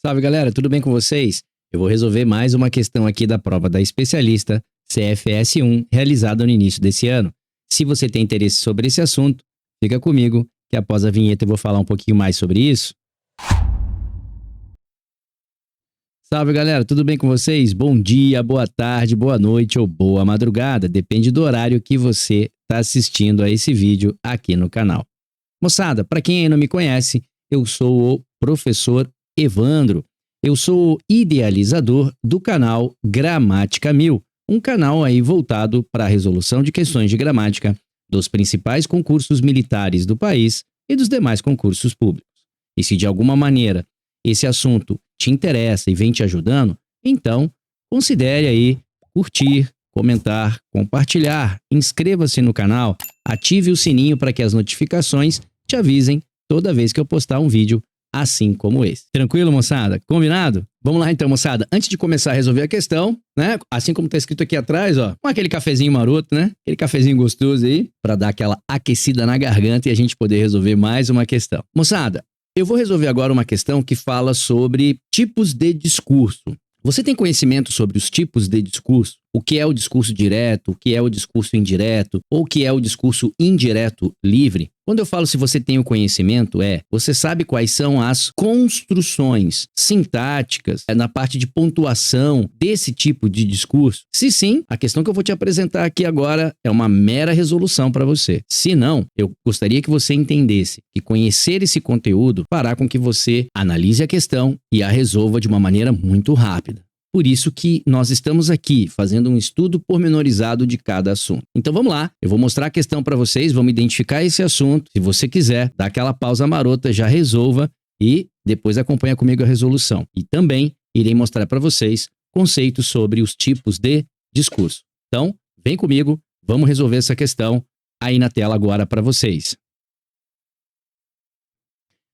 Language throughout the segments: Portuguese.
Salve galera, tudo bem com vocês? Eu vou resolver mais uma questão aqui da prova da especialista CFS1, realizada no início desse ano. Se você tem interesse sobre esse assunto, fica comigo, que após a vinheta eu vou falar um pouquinho mais sobre isso. Salve galera, tudo bem com vocês? Bom dia, boa tarde, boa noite ou boa madrugada, depende do horário que você está assistindo a esse vídeo aqui no canal. Moçada, para quem ainda não me conhece, eu sou o professor Evandro. Eu sou o idealizador do canal Gramática 1000, um canal aí voltado para a resolução de questões de gramática dos principais concursos militares do país e dos demais concursos públicos. E se de alguma maneira esse assunto te interessa e vem te ajudando, então considere aí curtir, comentar, compartilhar, inscreva-se no canal, ative o sininho para que as notificações te avisem toda vez que eu postar um vídeo assim como esse. Tranquilo, moçada? Combinado? Vamos lá então, moçada. Antes de começar a resolver a questão, né? Assim como tá escrito aqui atrás, ó, com aquele cafezinho maroto, né? Aquele cafezinho gostoso aí, para dar aquela aquecida na garganta e a gente poder resolver mais uma questão. Moçada, eu vou resolver agora uma questão que fala sobre tipos de discurso. Você tem conhecimento sobre os tipos de discurso? O que é o discurso direto, o que é o discurso indireto, ou o que é o discurso indireto livre? Quando eu falo se você tem o conhecimento, você sabe quais são as construções sintáticas na parte de pontuação desse tipo de discurso? Se sim, a questão que eu vou te apresentar aqui agora é uma mera resolução para você. Se não, eu gostaria que você entendesse que conhecer esse conteúdo fará com que você analise a questão e a resolva de uma maneira muito rápida. Por isso que nós estamos aqui fazendo um estudo pormenorizado de cada assunto. Então vamos lá, eu vou mostrar a questão para vocês, vamos identificar esse assunto. Se você quiser, dá aquela pausa marota, já resolva e depois acompanha comigo a resolução. E também irei mostrar para vocês conceitos sobre os tipos de discurso. Então, vem comigo, vamos resolver essa questão aí na tela agora para vocês.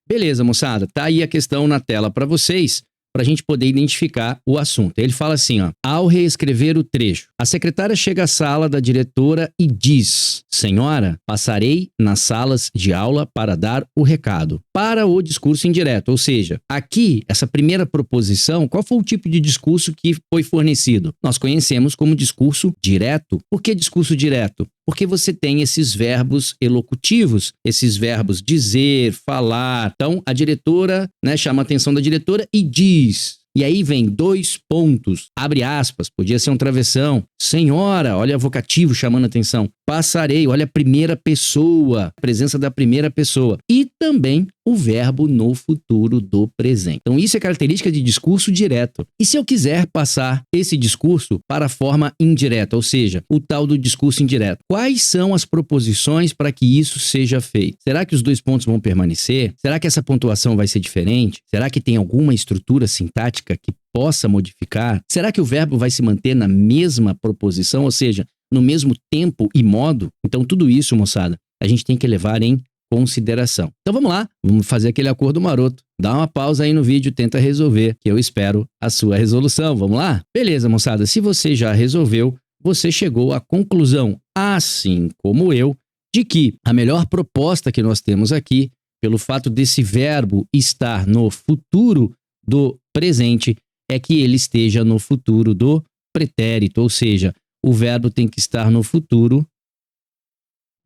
Beleza, moçada, tá aí a questão na tela para vocês, para a gente poder identificar o assunto. Ele fala assim, ó, ao reescrever o trecho, a secretária chega à sala da diretora e diz, senhora, passarei nas salas de aula para dar o recado. Para o discurso indireto, ou seja, aqui, essa primeira proposição, qual foi o tipo de discurso que foi fornecido? Nós conhecemos como discurso direto. Por que discurso direto? Porque você tem esses verbos elocutivos, esses verbos dizer, falar. Então, a diretora, chama a atenção da diretora e diz. E aí vem 2 pontos, abre aspas, podia ser um travessão. Senhora, olha vocativo chamando a atenção. Passarei, olha a primeira pessoa, a presença da primeira pessoa. E também o verbo no futuro do presente. Então isso é característica de discurso direto. E se eu quiser passar esse discurso para a forma indireta, ou seja, o tal do discurso indireto, quais são as proposições para que isso seja feito? Será que os 2 pontos vão permanecer? Será que essa pontuação vai ser diferente? Será que tem alguma estrutura sintática que possa modificar? Será que o verbo vai se manter na mesma proposição, ou seja, no mesmo tempo e modo? Então tudo isso, moçada, a gente tem que levar em consideração. Então vamos lá, vamos fazer aquele acordo maroto. Dá uma pausa aí no vídeo, tenta resolver, que eu espero a sua resolução. Vamos lá? Beleza, moçada, se você já resolveu, você chegou à conclusão, assim como eu, de que a melhor proposta que nós temos aqui, pelo fato desse verbo estar no futuro do presente, é que ele esteja no futuro do pretérito, ou seja, o verbo tem que estar no futuro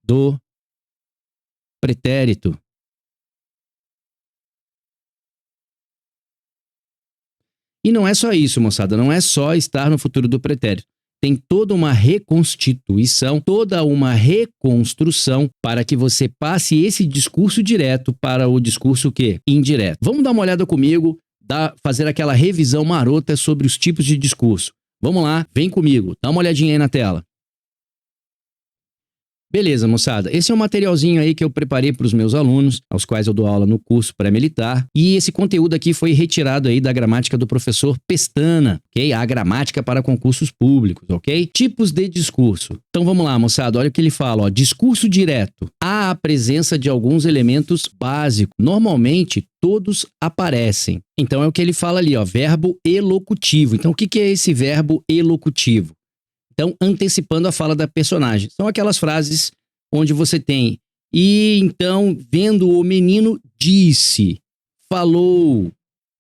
do pretérito. E não é só isso, moçada, não é só estar no futuro do pretérito. Tem toda uma reconstituição, toda uma reconstrução para que você passe esse discurso direto para o discurso quê? Indireto. Vamos dar uma olhada comigo, fazer aquela revisão marota sobre os tipos de discurso. Vamos lá, vem comigo, dá uma olhadinha aí na tela. Beleza, moçada, esse é um materialzinho aí que eu preparei para os meus alunos, aos quais eu dou aula no curso pré-militar, e esse conteúdo aqui foi retirado aí da gramática do professor Pestana, ok? A gramática para concursos públicos, ok? Tipos de discurso. Então vamos lá, moçada, olha o que ele fala, ó, discurso direto. Há a presença de alguns elementos básicos, normalmente todos aparecem. Então é o que ele fala ali, ó, verbo elocutivo. Então o que é esse verbo elocutivo? Então, antecipando a fala da personagem. São aquelas frases onde você tem e então, vendo o menino, disse, falou,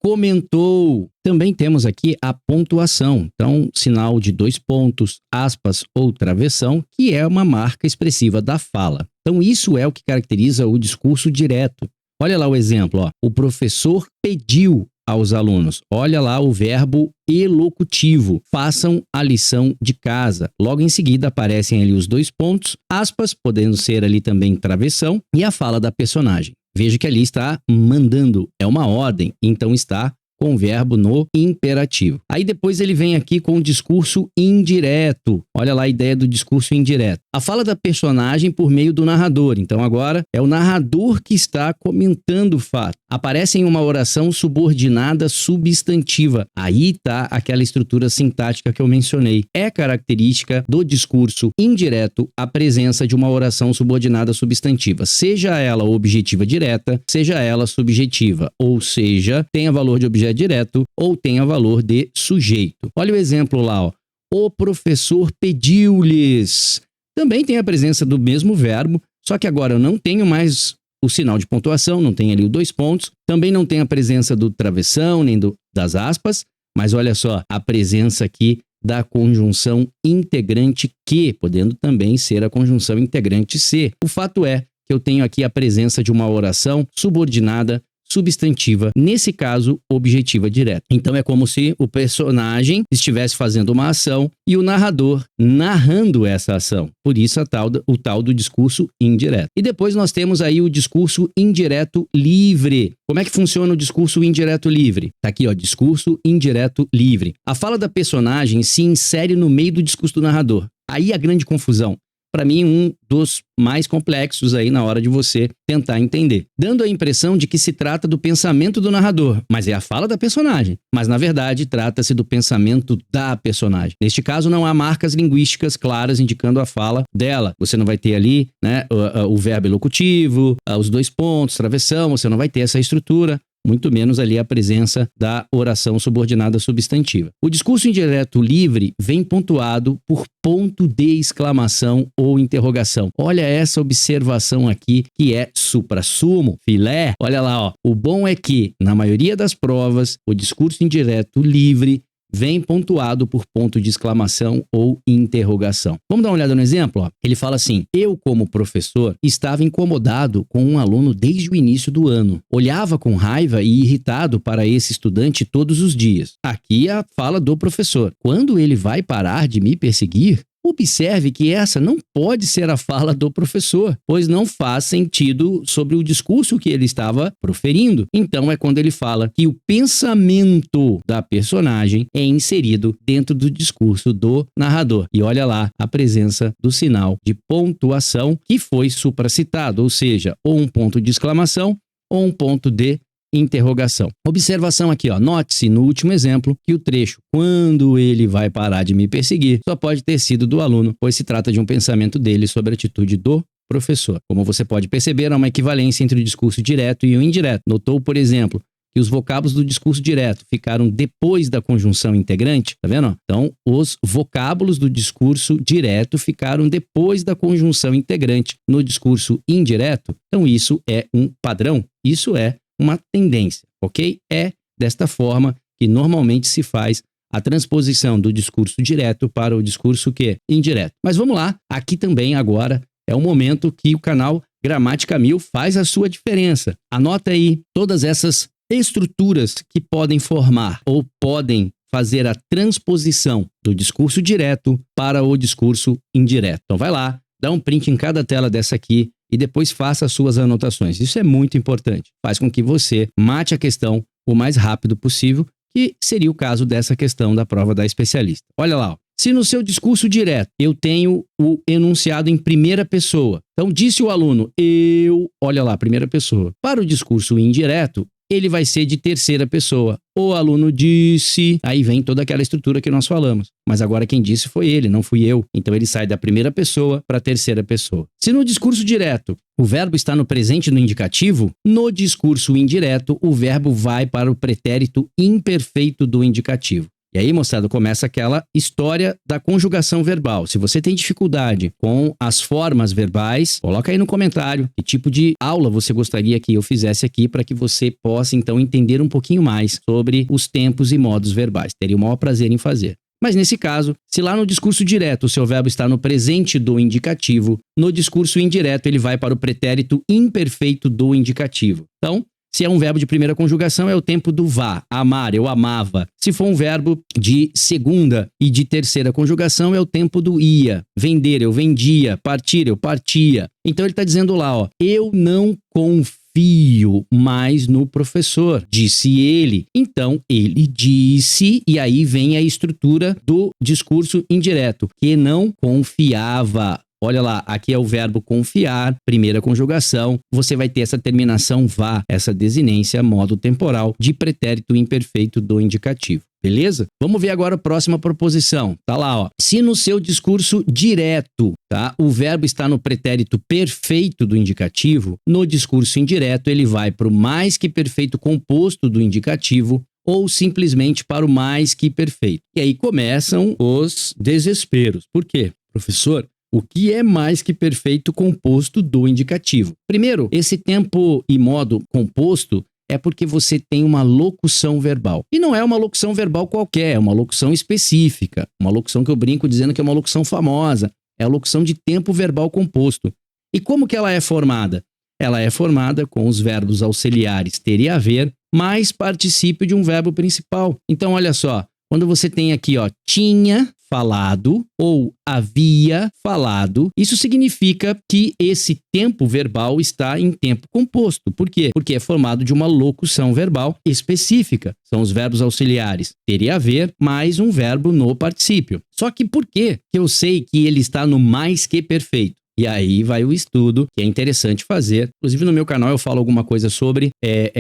comentou. Também temos aqui a pontuação, então sinal de 2 pontos, aspas ou travessão, que é uma marca expressiva da fala. Então isso é o que caracteriza o discurso direto. Olha lá o exemplo, ó. O professor pediu aos alunos. Olha lá o verbo elocutivo. Façam a lição de casa. Logo em seguida aparecem ali os 2 pontos, aspas, podendo ser ali também travessão, e a fala da personagem. Veja que ali está mandando, é uma ordem, então está com o verbo no imperativo. Aí depois ele vem aqui com o discurso indireto. Olha lá a ideia do discurso indireto. A fala da personagem por meio do narrador. Então agora é o narrador que está comentando o fato. Aparece em uma oração subordinada substantiva. Aí está aquela estrutura sintática que eu mencionei. É característica do discurso indireto a presença de uma oração subordinada substantiva, seja ela objetiva direta, seja ela subjetiva, ou seja, tenha valor de objeto direto ou tenha valor de sujeito. Olha o exemplo lá, ó. O professor pediu-lhes. Também tem a presença do mesmo verbo, só que agora eu não tenho mais o sinal de pontuação, não tem ali os 2 pontos, também não tem a presença do travessão, nem das aspas, mas olha só, a presença aqui da conjunção integrante que, podendo também ser a conjunção integrante se. O fato é que eu tenho aqui a presença de uma oração subordinada substantiva, nesse caso, objetiva direta. Então é como se o personagem estivesse fazendo uma ação e o narrador narrando essa ação. Por isso o tal do discurso indireto. E depois nós temos aí o discurso indireto livre. Como é que funciona o discurso indireto livre? Tá aqui, ó, discurso indireto livre. A fala da personagem se insere no meio do discurso do narrador. Aí a grande confusão. Para mim, um dos mais complexos aí na hora de você tentar entender. Dando a impressão de que se trata do pensamento do narrador, mas é a fala da personagem. Mas, na verdade, trata-se do pensamento da personagem. Neste caso, não há marcas linguísticas claras indicando a fala dela. Você não vai ter ali, né, o verbo elocutivo, os 2 pontos, travessão, você não vai ter essa estrutura. Muito menos ali a presença da oração subordinada substantiva. O discurso indireto livre vem pontuado por ponto de exclamação ou interrogação. Olha essa observação aqui que é suprassumo, filé. Olha lá, ó. O bom é que, na maioria das provas, o discurso indireto livre vem pontuado por ponto de exclamação ou interrogação. Vamos dar uma olhada no exemplo? Ó. Ele fala assim: eu, como professor, estava incomodado com um aluno desde o início do ano. Olhava com raiva e irritado para esse estudante todos os dias. Aqui a fala do professor. Quando ele vai parar de me perseguir? Observe que essa não pode ser a fala do professor, pois não faz sentido sobre o discurso que ele estava proferindo. Então é quando ele fala que o pensamento da personagem é inserido dentro do discurso do narrador. E olha lá a presença do sinal de pontuação que foi supracitado, ou seja, ou um ponto de exclamação ou um ponto de interrogação. Observação aqui, ó. Note-se no último exemplo que o trecho "quando ele vai parar de me perseguir" só pode ter sido do aluno, pois se trata de um pensamento dele sobre a atitude do professor. Como você pode perceber, há uma equivalência entre o discurso direto e o indireto. Notou, por exemplo, que os vocábulos do discurso direto ficaram depois da conjunção integrante, tá vendo? Então, os vocábulos do discurso direto ficaram depois da conjunção integrante no discurso indireto. Então, isso é um padrão, isso é uma tendência, ok? É desta forma que normalmente se faz a transposição do discurso direto para o discurso indireto. Mas vamos lá, aqui também agora é o momento que o canal Gramática 1000 faz a sua diferença. Anota aí todas essas estruturas que podem formar ou podem fazer a transposição do discurso direto para o discurso indireto. Então vai lá, dá um print em cada tela dessa aqui e depois faça as suas anotações. Isso é muito importante. Faz com que você mate a questão o mais rápido possível, que seria o caso dessa questão da prova da especialista. Olha lá, ó. Se no seu discurso direto eu tenho o enunciado em primeira pessoa, então disse o aluno, eu, olha lá, primeira pessoa. Para o discurso indireto, ele vai ser de terceira pessoa. O aluno disse, aí vem toda aquela estrutura que nós falamos. Mas agora quem disse foi ele, não fui eu. Então ele sai da primeira pessoa para a terceira pessoa. Se no discurso direto o verbo está no presente no indicativo, no discurso indireto o verbo vai para o pretérito imperfeito do indicativo. E aí, moçada, começa aquela história da conjugação verbal. Se você tem dificuldade com as formas verbais, coloca aí no comentário que tipo de aula você gostaria que eu fizesse aqui para que você possa, então, entender um pouquinho mais sobre os tempos e modos verbais. Teria o maior prazer em fazer. Mas nesse caso, se lá no discurso direto o seu verbo está no presente do indicativo, no discurso indireto ele vai para o pretérito imperfeito do indicativo. Então, se é um verbo de primeira conjugação, é o tempo do vá, amar, eu amava. Se for um verbo de segunda e de terceira conjugação, é o tempo do ia, vender, eu vendia, partir, eu partia. Então ele está dizendo lá, ó, eu não confio mais no professor, disse ele. Então ele disse, e aí vem a estrutura do discurso indireto, que não confiava. Olha lá, aqui é o verbo confiar, primeira conjugação. Você vai ter essa terminação vá, essa desinência, modo temporal, de pretérito imperfeito do indicativo. Beleza? Vamos ver agora a próxima proposição. Tá lá, ó. Se no seu discurso direto, tá, o verbo está no pretérito perfeito do indicativo, no discurso indireto ele vai para o mais que perfeito composto do indicativo ou simplesmente para o mais que perfeito. E aí começam os desesperos. Por quê? Professor, o que é mais que perfeito composto do indicativo? Primeiro, esse tempo e modo composto é porque você tem uma locução verbal. E não é uma locução verbal qualquer, é uma locução específica. Uma locução que eu brinco dizendo que é uma locução famosa. É a locução de tempo verbal composto. E como que ela é formada? Ela é formada com os verbos auxiliares ter e haver, mais particípio de um verbo principal. Então, olha só, quando você tem aqui, ó, tinha falado ou havia falado, isso significa que esse tempo verbal está em tempo composto. Por quê? Porque é formado de uma locução verbal específica. São os verbos auxiliares ter e haver, mais um verbo no particípio. Só que por quê que eu sei que ele está no mais que perfeito? E aí vai o estudo, que é interessante fazer. Inclusive no meu canal eu falo alguma coisa sobre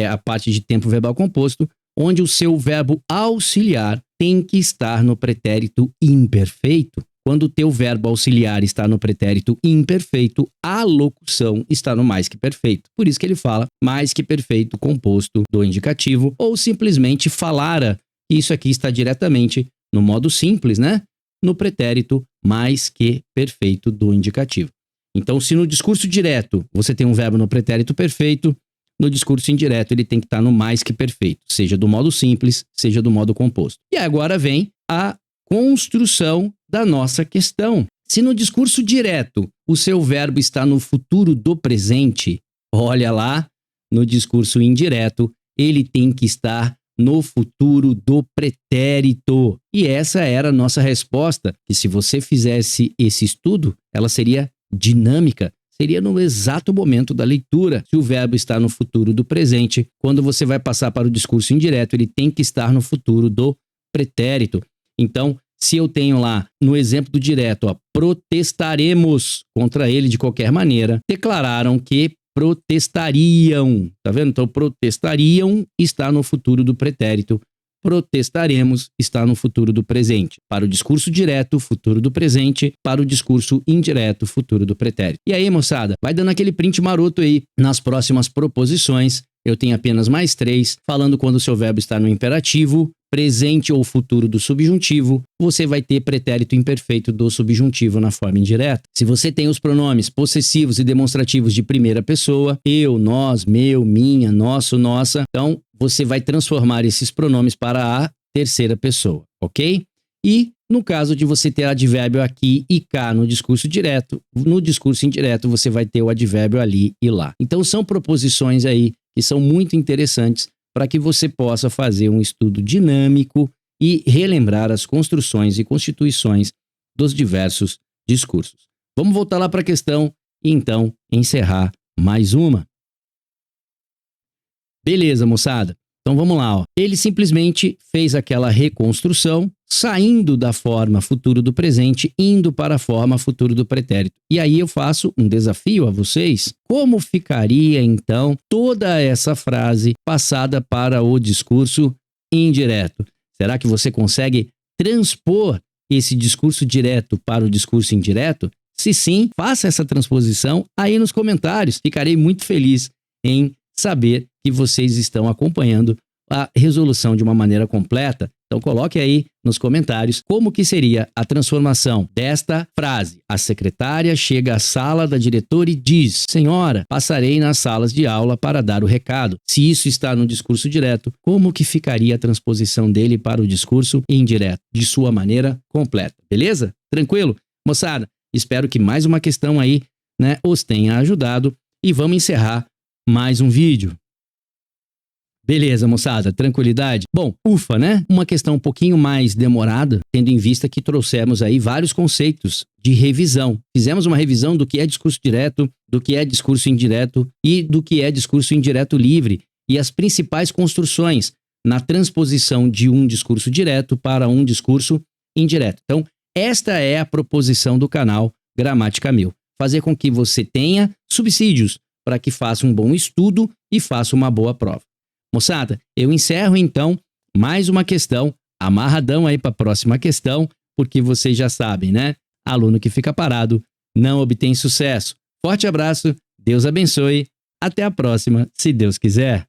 a parte de tempo verbal composto, onde o seu verbo auxiliar tem que estar no pretérito imperfeito. Quando o teu verbo auxiliar está no pretérito imperfeito, a locução está no mais que perfeito. Por isso que ele fala mais que perfeito composto do indicativo, ou simplesmente falara. Isso aqui está diretamente no modo simples, né? No pretérito mais que perfeito do indicativo. Então, se no discurso direto você tem um verbo no pretérito perfeito, no discurso indireto ele tem que estar no mais que perfeito, seja do modo simples, seja do modo composto. E agora vem a construção da nossa questão. Se no discurso direto o seu verbo está no futuro do presente, olha lá, no discurso indireto ele tem que estar no futuro do pretérito. E essa era a nossa resposta, que se você fizesse esse estudo, ela seria dinâmica. Seria no exato momento da leitura. Se o verbo está no futuro do presente, quando você vai passar para o discurso indireto, ele tem que estar no futuro do pretérito. Então, se eu tenho lá, no exemplo do direto, ó, protestaremos contra ele de qualquer maneira, declararam que protestariam. Tá vendo? Então, protestariam está no futuro do pretérito. Protestaremos está no futuro do presente. Para o discurso direto, futuro do presente. Para o discurso indireto, futuro do pretérito. E aí, moçada, vai dando aquele print maroto aí. Nas próximas proposições, eu tenho apenas mais 3, falando quando o seu verbo está no imperativo, presente ou futuro do subjuntivo, você vai ter pretérito imperfeito do subjuntivo na forma indireta. Se você tem os pronomes possessivos e demonstrativos de primeira pessoa, eu, nós, meu, minha, nosso, nossa, então você vai transformar esses pronomes para a terceira pessoa, ok? E no caso de você ter advérbio aqui e cá no discurso direto, no discurso indireto você vai ter o advérbio ali e lá. Então são proposições aí que são muito interessantes para que você possa fazer um estudo dinâmico e relembrar as construções e constituições dos diversos discursos. Vamos voltar lá para a questão e então encerrar mais uma. Beleza, moçada? Então vamos lá, ó. Ele simplesmente fez aquela reconstrução, saindo da forma futuro do presente, indo para a forma futuro do pretérito. E aí eu faço um desafio a vocês. Como ficaria, então, toda essa frase passada para o discurso indireto? Será que você consegue transpor esse discurso direto para o discurso indireto? Se sim, faça essa transposição aí nos comentários. Ficarei muito feliz em saber que vocês estão acompanhando a resolução de uma maneira completa, então coloque aí nos comentários como que seria a transformação desta frase. A secretária chega à sala da diretora e diz: Senhora, passarei nas salas de aula para dar o recado. Se isso está no discurso direto, como que ficaria a transposição dele para o discurso indireto, de sua maneira completa? Beleza? Tranquilo? Moçada, espero que mais uma questão aí, né, os tenha ajudado e vamos encerrar mais um vídeo. Beleza, moçada, tranquilidade? Bom, ufa, né? Uma questão um pouquinho mais demorada, tendo em vista que trouxemos aí vários conceitos de revisão. Fizemos uma revisão do que é discurso direto, do que é discurso indireto e do que é discurso indireto livre e as principais construções na transposição de um discurso direto para um discurso indireto. Então, esta é a proposição do canal Gramática 1000. Fazer com que você tenha subsídios para que faça um bom estudo e faça uma boa prova. Moçada, eu encerro então mais uma questão, amarradão aí para a próxima questão, porque vocês já sabem, né? Aluno que fica parado não obtém sucesso. Forte abraço, Deus abençoe, até a próxima, se Deus quiser.